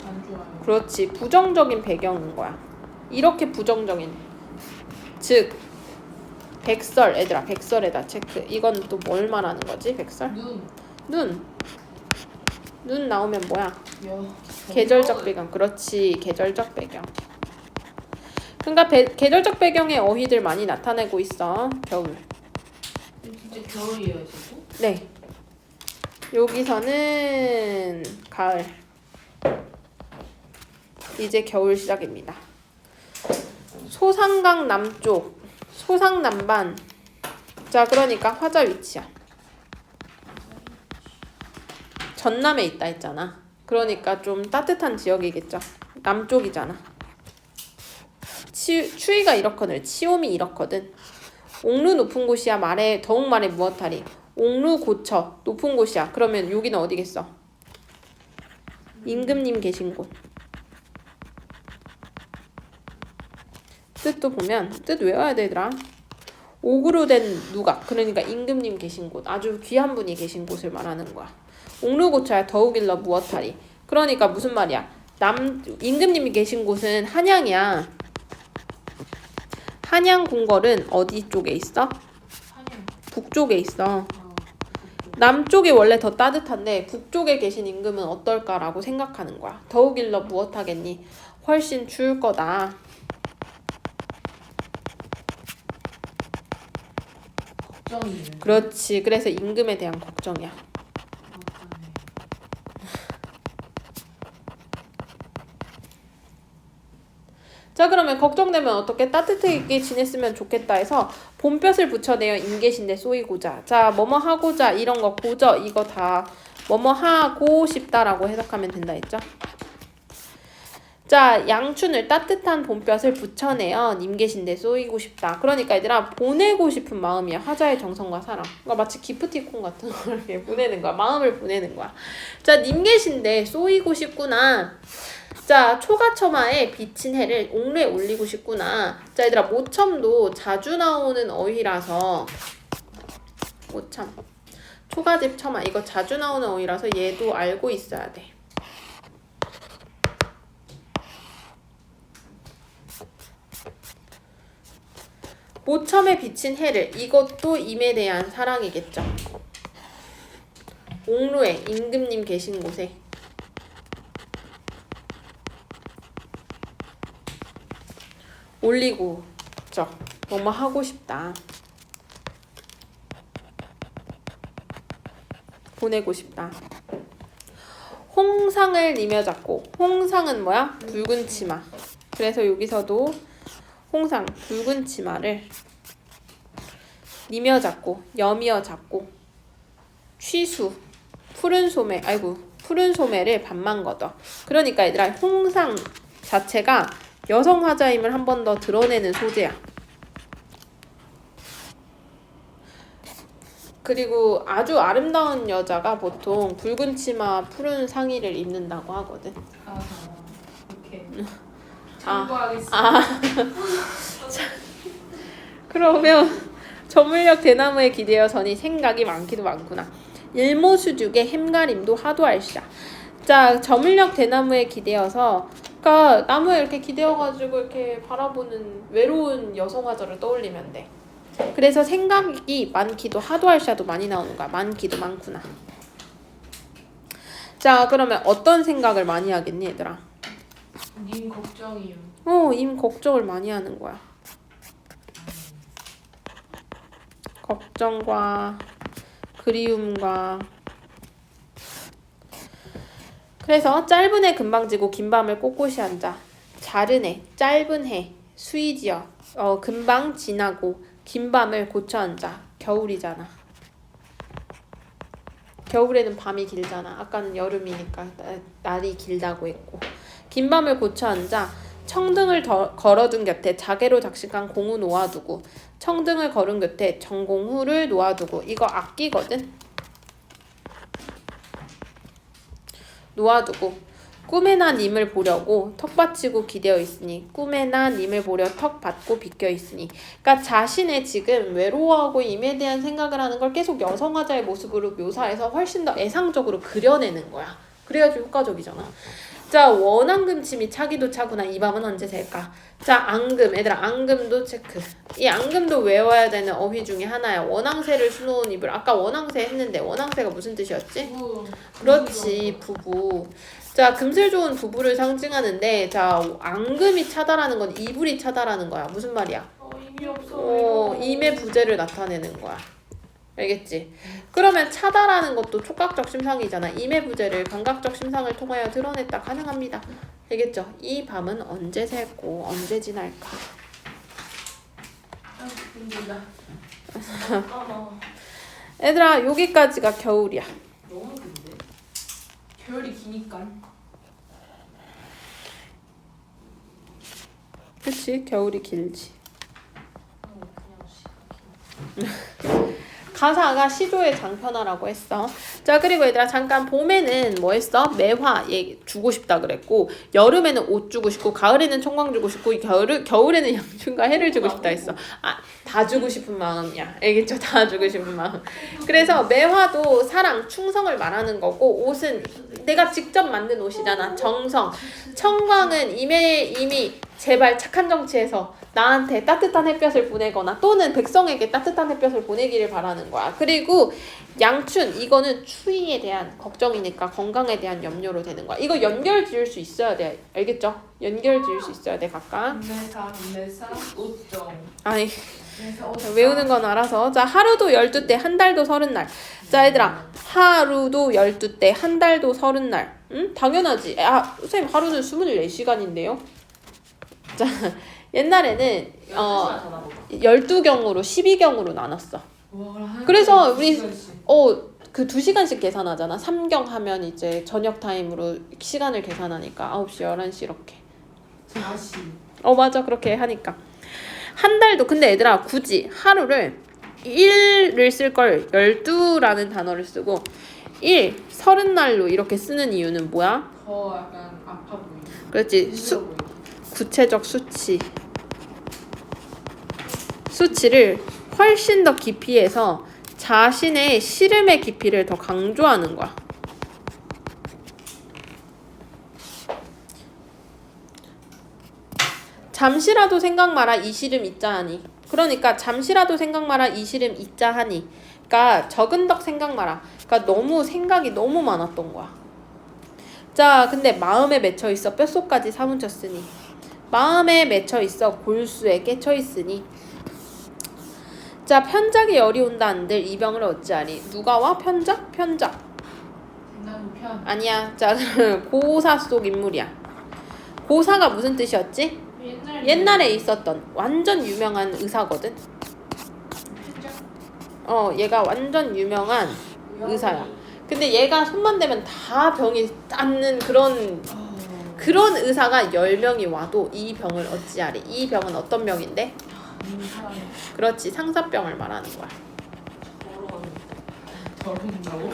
안 좋아요. 그렇지. 부정적인 배경인 거야. 이렇게 부정적인. 즉 백설. 얘들아 백설에다 체크. 이건 또 뭘 말하는 거지? 백설? 눈 나오면 뭐야? 계절적 배경. 그렇지. 계절적 배경. 그러니까 계절적 배경의 어휘들 많이 나타내고 있어. 겨울. 진짜 겨울이에요 지금? 네. 여기서는 가을. 이제 겨울 시작입니다. 소상강 남쪽, 소상남반. 자, 그러니까 화자 위치야. 전남에 있다 했잖아. 그러니까 좀 따뜻한 지역이겠죠. 남쪽이잖아. 추위가 이렇거든. 치옴이 이렇거든. 옥루 높은 곳이야. 더욱 말해 무엇하리. 옥루 고처 높은 곳이야. 그러면 여기는 어디겠어? 임금님 계신 곳. 뜻도 보면 뜻 외워야 되더라. 옥으로 된 누각. 그러니까 임금님 계신 곳. 아주 귀한 분이 계신 곳을 말하는 거야. 옥루 고처야. 더욱 일러 무엇하리. 그러니까 무슨 말이야? 임금님이 계신 곳은 한양이야. 한양 궁궐은 어디 쪽에 있어? 한양. 북쪽에 있어. 남쪽이 원래 더 따뜻한데 북쪽에 계신 임금은 어떨까라고 생각하는 거야. 더욱 일러 무엇하겠니? 훨씬 추울 거다. 걱정이에요. 그렇지. 그래서 임금에 대한 걱정이야. 자, 그러면 걱정되면 어떻게 따뜻하게 지냈으면 좋겠다 해서 봄볕을 붙여내어 임계신데 쏘이고자. 자, 뭐뭐 하고자 이런 거 고저 이거 다 뭐뭐 하고 싶다라고 해석하면 된다 했죠. 자, 양춘을 따뜻한 봄볕을 붙여내어 임계신데 쏘이고 싶다. 그러니까 얘들아 보내고 싶은 마음이야. 화자의 정성과 사랑. 그러니까 마치 기프티콘 같은 걸 이렇게 보내는 거야. 마음을 보내는 거야. 자, 임계신데 쏘이고 싶구나. 자, 초가처마에 비친 해를 옥루에 올리고 싶구나. 자, 얘들아 모첨도 자주 나오는 어휘라서 모참 초가집 처마 이거 자주 나오는 어휘라서 얘도 알고 있어야 돼. 모첨에 비친 해를 이것도 임에 대한 사랑이겠죠. 옥루에 임금님 계신 곳에 올리고 그쵸? 뭐뭐 하고 싶다. 보내고 싶다. 홍상을 니며 잡고 홍상은 뭐야? 붉은 치마. 그래서 여기서도 홍상 붉은 치마를 니며 잡고 여미어 잡고 취수 푸른 소매 푸른 소매를 반만 걷어. 그러니까 얘들아 홍상 자체가 여성 화자임을 한 번 더 드러내는 소재야. 그리고 아주 아름다운 여자가 보통 붉은 치마 푸른 상의를 입는다고 하거든. 아, 오케이. 아. 참고하겠습니다. 그러면 저물녘 대나무에 기대어 서니 생각이 많기도 많구나. 일모수죽의 햄가림도 하도 알샤. 자, 저물녘 대나무에 기대어서 그러니까 나무에 이렇게 기대어가지고 이렇게 바라보는 외로운 여성 화자를 떠올리면 돼. 그래서 생각이 많기도 하도 알샤도 많이 나오는 거야. 많기도 많구나. 자, 그러면 어떤 생각을 많이 하겠니 얘들아? 님 걱정이요. 임 걱정을 많이 하는 거야. 걱정과 그리움과. 그래서 짧은 해 금방 지고 긴 밤을 꼿꼿이 앉아. 자른 해, 짧은 해, 수이지어. 금방 지나고 긴 밤을 고쳐 앉아. 겨울이잖아. 겨울에는 밤이 길잖아. 아까는 여름이니까 날이 길다고 했고. 긴 밤을 고쳐 앉아. 청등을 걸어둔 곁에 자개로 작식한 공우 놓아두고 청등을 걸은 곁에 정공후를 놓아두고. 이거 악기거든. 놓아두고 꿈에나 님을 보려고 턱 받치고 기대어 있으니 꿈에나 님을 보려 턱 받고 비껴 있으니. 그러니까 자신의 지금 외로워하고 임에 대한 생각을 하는 걸 계속 여성화자의 모습으로 묘사해서 훨씬 더 애상적으로 그려내는 거야. 그래야지 효과적이잖아. 자, 원앙금 침이 차기도 차구나. 이 밤은 언제 셀까? 자, 앙금. 얘들아 앙금도 체크. 이 앙금도 외워야 되는 어휘 중에 하나야. 원앙새를 수놓은 이불. 아까 원앙새 했는데 원앙새가 무슨 뜻이었지? 그렇지, 부부. 자, 금슬 좋은 부부를 상징하는데, 자, 앙금이 차다라는 건 이불이 차다라는 거야. 무슨 말이야? 힘이 없어. 임의 부재를 나타내는 거야. 알겠지? 그러면 차다라는 것도 촉각적 심상이잖아. 임의 부재를 감각적 심상을 통하여 드러냈다 가능합니다. 알겠죠? 이 밤은 언제 셀고 언제 지날까? 아, 힘들다. 얘들아 여기까지가 겨울이야. 너무 긴데? 겨울이 기니까. 그치? 겨울이 길지. 그냥 가사가 시조의 장편화라고 했어. 자, 그리고 얘들아 잠깐 봄에는 뭐 했어? 매화 주고 싶다 그랬고, 여름에는 옷 주고 싶고, 가을에는 청광 주고 싶고, 겨울에는 양춘과 해를 주고 싶다 했어. 다 주고 싶은 마음이야. 알겠죠? 다 주고 싶은 마음. 그래서 매화도 사랑, 충성을 말하는 거고, 옷은 내가 직접 만든 옷이잖아. 정성. 청광은 이미 제발 착한 정치에서 나한테 따뜻한 햇볕을 보내거나 또는 백성에게 따뜻한 햇볕을 보내기를 바라는 거야. 그리고 양춘, 이거는 추위에 대한 걱정이니까 건강에 대한 염려로 되는 거야. 이거 연결 지을 수 있어야 돼. 알겠죠? 연결 지을 수 있어야 돼, 각각. 내사 옷정. 아니, 외우는 건 알아서. 자, 하루도 12때, 한 달도 30날. 자, 얘들아, 하루도 12때, 한 달도 30날. 응? 당연하지. 선생님, 하루는 24시간인데요? 자, 옛날에는 12경으로 12경으로 나눴어. 그래서 우리 그 2시간씩 계산하잖아. 3경 하면 이제 저녁 타임으로 시간을 계산하니까 9시, 11시 이렇게. 4시. 맞아. 그렇게 하니까. 한 달도 근데 얘들아 굳이 하루를 1을 쓸 걸 12라는 단어를 쓰고 30날로 이렇게 쓰는 이유는 뭐야? 더 약간 아파 보이네. 그렇지. 구체적 수치를 훨씬 더 깊이 해서 자신의 시름의 깊이를 더 강조하는 거야. 잠시라도 생각 마라 이 시름 있자 하니. 그러니까 잠시라도 생각 마라 이 시름 있자 하니. 그러니까 적은덕 생각 마라. 그러니까 너무 생각이 너무 많았던 거야. 자, 근데 마음에 맺혀 있어 뼛속까지 사무쳤으니. 마음에 맺혀 있어 골수에 깨쳐 있으니. 자, 편작이 열이 온다 한들 이병을 어찌하리. 누가 와? 편작? 편작. 대나무 편. 아니야. 자, 고사 속 인물이야. 고사가 무슨 뜻이었지? 옛날에 있었던 완전 유명한 의사거든. 얘가 완전 유명한 의사야. 근데 얘가 손만 대면 다 병이 낫는 그런 의사가 10명이 와도 이 병을 어찌하리. 이 병은 어떤 병인데? 그렇지, 상사병을 말하는 거야. 더러운다고?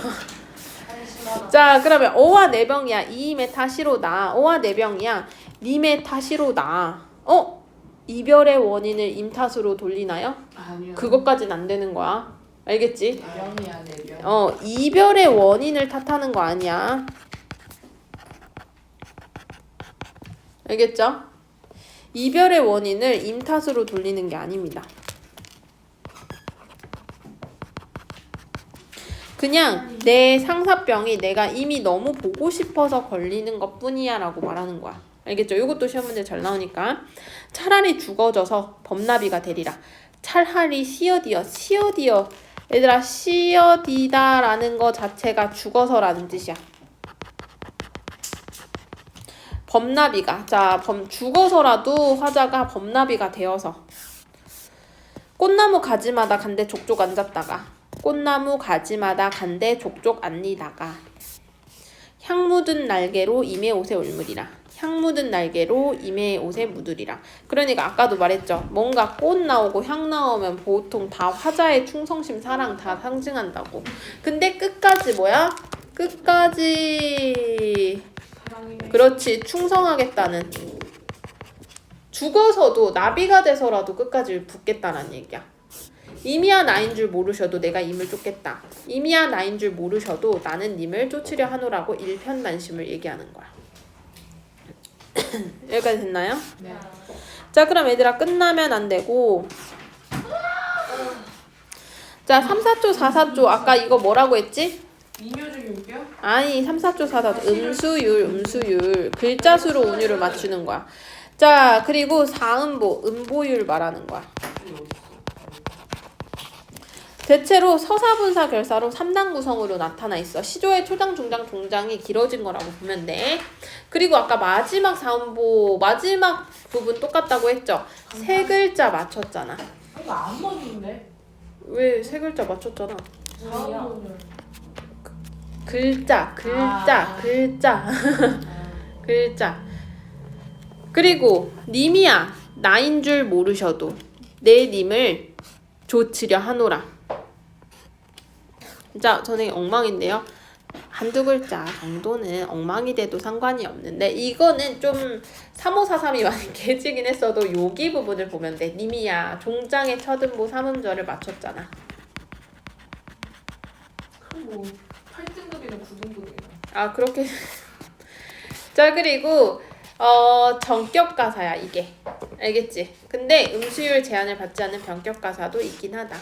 자, 그러면 어와 내병이야. 이임의 탓이로다. 어와 내병이야. 님의 탓이로다. 이별의 원인을 임 탓으로 돌리나요? 아니요. 그것까진 안 되는 거야. 알겠지? 병이야 내 병. 이별의 원인을 탓하는 거 아니야. 알겠죠? 이별의 원인을 임 탓으로 돌리는 게 아닙니다. 그냥 내 상사병이 내가 이미 너무 보고 싶어서 걸리는 것 뿐이야 라고 말하는 거야. 알겠죠? 이것도 시험 문제 잘 나오니까. 차라리 죽어져서 범나비가 되리라. 차라리 시어디어. 얘들아, 시어디다 라는 거 자체가 죽어서라는 뜻이야. 범나비가. 자, 죽어서라도 화자가 범나비가 되어서. 꽃나무 가지마다 간대 족족 앉았다가. 꽃나무 가지마다 간대 족족 앉니다가. 향 묻은 날개로 임의 옷에 울무리라. 향 묻은 날개로 임의 옷에 묻으리라. 그러니까 아까도 말했죠. 뭔가 꽃 나오고 향 나오면 보통 다 화자의 충성심, 사랑 다 상징한다고. 근데 끝까지 뭐야? 끝까지 그렇지, 충성하겠다는. 죽어서도 나비가 돼서라도 끝까지 붙겠다는 얘기야. 임이야 나인 줄 모르셔도 내가 임을 쫓겠다. 임이야 나인 줄 모르셔도 나는 님을 쫓으려 하노라고 일편단심을 얘기하는 거야. 여기까지 됐나요? 네. 자, 그럼 얘들아 끝나면 안 되고. 자, 3사조 4사조 아까 이거 뭐라고 했지? 이묘중용격? 아니, 3사조 4사조 음수율 글자 수로 운율을 맞추는 거야. 자, 그리고 사음보 음보율 말하는 거야. 대체로 서사분사 결사로 3단 구성으로 나타나 있어. 시조의 초장, 중장, 종장이 길어진 거라고 보면 돼. 그리고 아까 마지막 사음보 마지막 부분 똑같다고 했죠. 세 글자 맞췄잖아. 이거 안 맞는데? 왜 세 글자 맞췄잖아. 사음보는 글자. 아. 글자. 그리고 님이야 나인 줄 모르셔도 내 님을 조치려 하노라. 자, 선생님 엉망인데요. 한두 글자 정도는 엉망이 돼도 상관이 없는데 이거는 좀 3543이 많이 깨지긴 했어도 여기 부분을 보면 돼. 님이야 종장의 첫음보 삼음절을 맞췄잖아. 그럼 뭐 8등급이나 9등급이나. 아, 그렇게. 자, 그리고 전격 가사야 이게. 알겠지? 근데 음수율 제한을 받지 않는 변격 가사도 있긴 하다.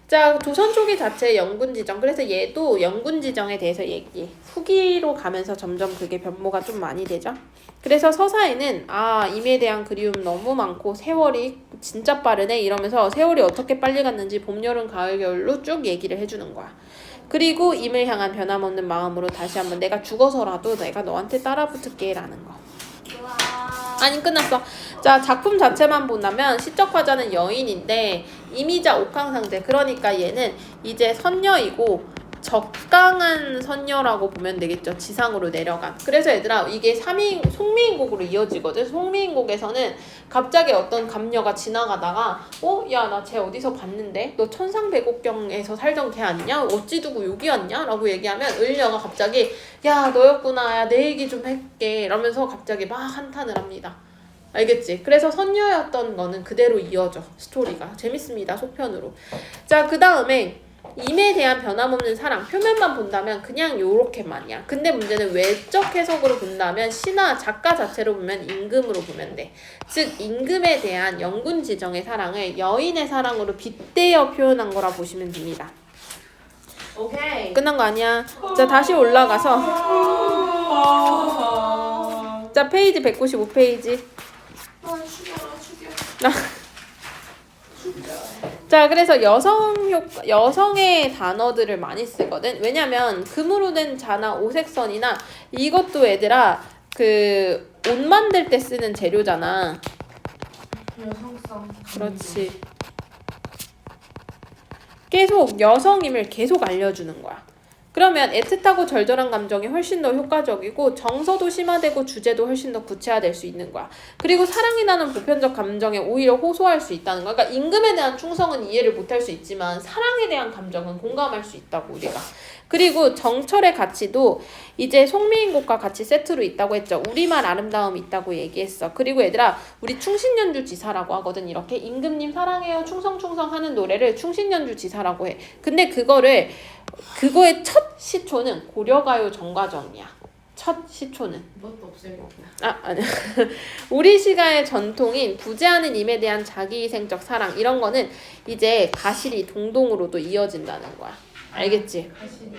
자, 조선 초기 자체의 영군 지정. 그래서 얘도 영군 지정에 대해서 얘기해. 후기로 가면서 점점 그게 변모가 좀 많이 되죠. 그래서 서사에는 임에 대한 그리움 너무 많고 세월이 진짜 빠르네 이러면서 세월이 어떻게 빨리 갔는지 봄, 여름, 가을, 겨울로 쭉 얘기를 해주는 거야. 그리고 임을 향한 변함없는 마음으로 다시 한번 내가 죽어서라도 내가 너한테 따라붙을게 라는 거. 아니, 끝났어. 자, 작품 자체만 본다면 시적 화자는 여인인데 이미자 옥황상제. 그러니까 얘는 이제 선녀이고 적강한 선녀라고 보면 되겠죠. 지상으로 내려간. 그래서 얘들아 이게 송미인곡으로 이어지거든. 송미인곡에서는 갑자기 어떤 감녀가 지나가다가 야, 나 쟤 어디서 봤는데? 너 천상백옥경에서 살던 걔 아니냐? 어찌 두고 여기 왔냐? 라고 얘기하면 을녀가 갑자기 야, 너였구나. 야, 내 얘기 좀 할게. 이러면서 갑자기 막 한탄을 합니다. 알겠지? 그래서 선녀였던 거는 그대로 이어져. 스토리가. 재밌습니다. 속편으로. 자, 그 다음에 임에 대한 변함없는 사랑. 표면만 본다면 그냥 요렇게만이야. 근데 문제는 외적 해석으로 본다면 시나 작가 자체로 보면 임금으로 보면 돼. 즉 임금에 대한 영군 지정의 사랑을 여인의 사랑으로 빗대어 표현한 거라 보시면 됩니다. 오케이. 끝난 거 아니야. 자, 다시 올라가서 자, 페이지 195페이지. 아 죽여라 죽여. 자, 그래서 여성의 단어들을 많이 쓰거든. 왜냐면 금으로 된 자나 오색선이나 이것도 얘들아 그 옷 만들 때 쓰는 재료잖아. 여성성. 그렇지. 계속 여성임을 계속 알려주는 거야. 그러면 애틋하고 절절한 감정이 훨씬 더 효과적이고 정서도 심화되고 주제도 훨씬 더 구체화될 수 있는 거야. 그리고 사랑이라는 보편적 감정에 오히려 호소할 수 있다는 거야. 그러니까 임금에 대한 충성은 이해를 못할 수 있지만 사랑에 대한 감정은 공감할 수 있다고 우리가. 그리고 정철의 가치도 이제 송미인곡과 같이 세트로 있다고 했죠. 우리말 아름다움이 있다고 얘기했어. 그리고 얘들아 우리 충신연주 지사라고 하거든. 이렇게 임금님 사랑해요 충성 하는 노래를 충신연주 지사라고 해. 근데 그거의 첫 시초는 고려가요 정과정이야. 첫 시초는. 이것도 없애겠다. 아니. 우리 시가의 전통인 부재하는 임에 대한 자기희생적 사랑 이런 거는 이제 가실이 동동으로도 이어진다는 거야. 알겠지?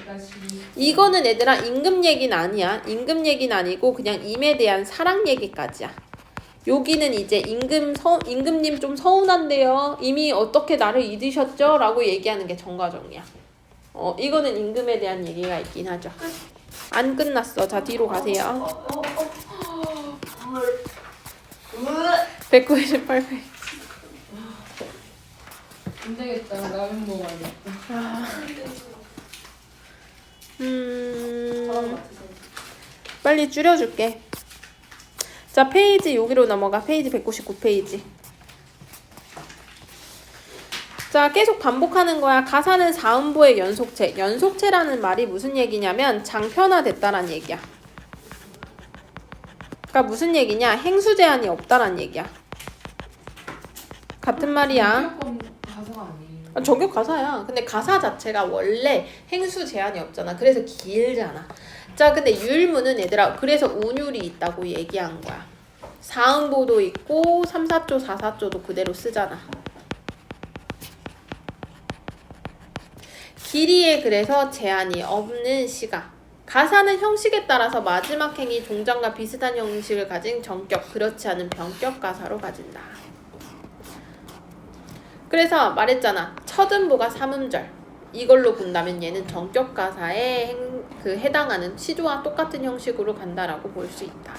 가시리. 이거는 얘들아 임금 얘기는 아니야. 임금 얘기는 아니고 그냥 임에 대한 사랑 얘기까지야. 여기는 이제 임금님 좀 서운한데요. 이미 어떻게 나를 잊으셨죠? 라고 얘기하는 게 정과정이야. 이거는 임금에 대한 얘기가 있긴 하죠. 안 끝났어. 자, 뒤로 가세요. 198페이지. 안 되겠다. 라면 먹어야겠다. 빨리 줄여줄게. 자, 페이지 여기로 넘어가. 페이지 199페이지. 자, 계속 반복하는 거야. 가사는 사음보의 연속체. 연속체라는 말이 무슨 얘기냐면 장편화됐다란 얘기야. 그러니까 무슨 얘기냐? 행수 제한이 없다란 얘기야. 같은 말이야. 가사가 아니에요. 저격 가사야. 근데 가사 자체가 원래 행수 제한이 없잖아. 그래서 길잖아. 자, 근데 율무는 얘들아 그래서 운율이 있다고 얘기한 거야. 사음보도 있고 3, 4조, 4, 4조도 그대로 쓰잖아. 길이에 그래서 제한이 없는 시가. 가사는 형식에 따라서 마지막 행이 동장과 비슷한 형식을 가진 정격, 그렇지 않은 변격 가사로 가진다. 그래서 말했잖아. 첫 음보가 3음절. 이걸로 본다면 얘는 정격 가사에 해당하는 시조와 똑같은 형식으로 간다라고 볼 수 있다.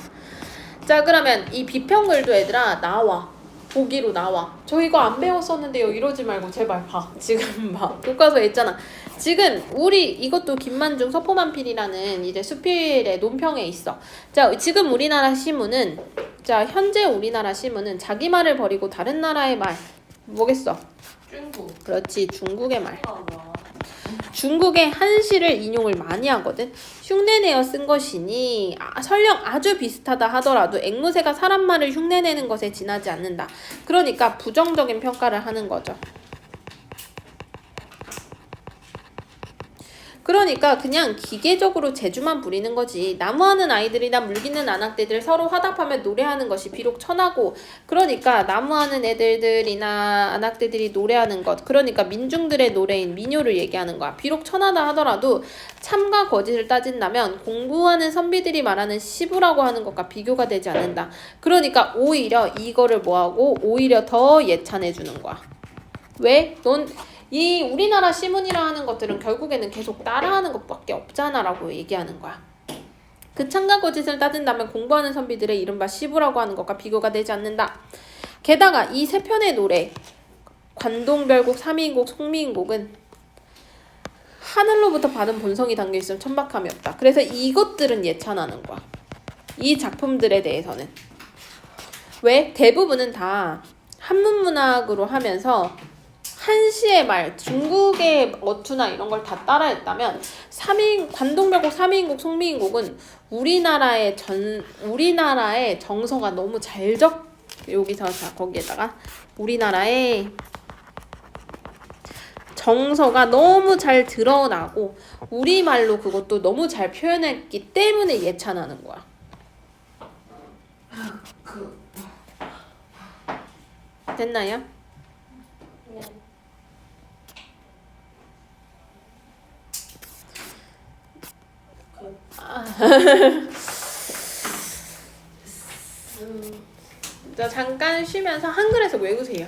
자, 그러면 이 비평글도 얘들아 나와. 보기로 나와. 저 이거 안 배웠었는데요. 이러지 말고 제발 봐. 지금 봐. 교과서에 있잖아. 지금 우리 이것도 김만중 서포만필이라는 이제 수필의 논평에 있어. 자, 지금 우리나라 시문은 현재 우리나라 시문은 자기 말을 버리고 다른 나라의 말 뭐겠어? 중국. 그렇지. 중국의 말. 중국의 한시를 인용을 많이 하거든. 흉내내어 쓴 것이니 설령 아주 비슷하다 하더라도 앵무새가 사람 말을 흉내내는 것에 지나지 않는다. 그러니까 부정적인 평가를 하는 거죠. 그러니까 그냥 기계적으로 재주만 부리는 거지. 나무하는 아이들이나 물깃는 아낙대들 서로 화답하며 노래하는 것이 비록 천하고, 그러니까 나무하는 애들들이나 아낙대들이 노래하는 것, 그러니까 민중들의 노래인 민요를 얘기하는 거야. 비록 천하다 하더라도 참과 거짓을 따진다면 공부하는 선비들이 말하는 시부라고 하는 것과 비교가 되지 않는다. 그러니까 오히려 이거를 뭐하고 오히려 더 예찬해주는 거야. 왜? 이 우리나라 시문이라 하는 것들은 결국에는 계속 따라하는 것밖에 없잖아 라고 얘기하는 거야. 그 참과 거짓을 따진다면 공부하는 선비들의 이른바 시부라고 하는 것과 비교가 되지 않는다. 게다가 이 세 편의 노래 관동별곡, 삼위인곡, 송미인곡은 하늘로부터 받은 본성이 담겨있으면 천박함이 없다. 그래서 이것들은 예찬하는 거야. 이 작품들에 대해서는. 왜? 대부분은 다 한문문학으로 하면서 한시의 말, 중국의 어투나 이런 걸 다 따라했다면 관동별곡, 삼위인곡, 송미인곡은 우리나라의 정서가 너무 잘 여기서 거기에다가 우리나라의 정서가 너무 잘 드러나고 우리말로 그것도 너무 잘 표현했기 때문에 예찬하는 거야. 됐나요? 네. 자, 잠깐 쉬면서 한글에서 외우세요.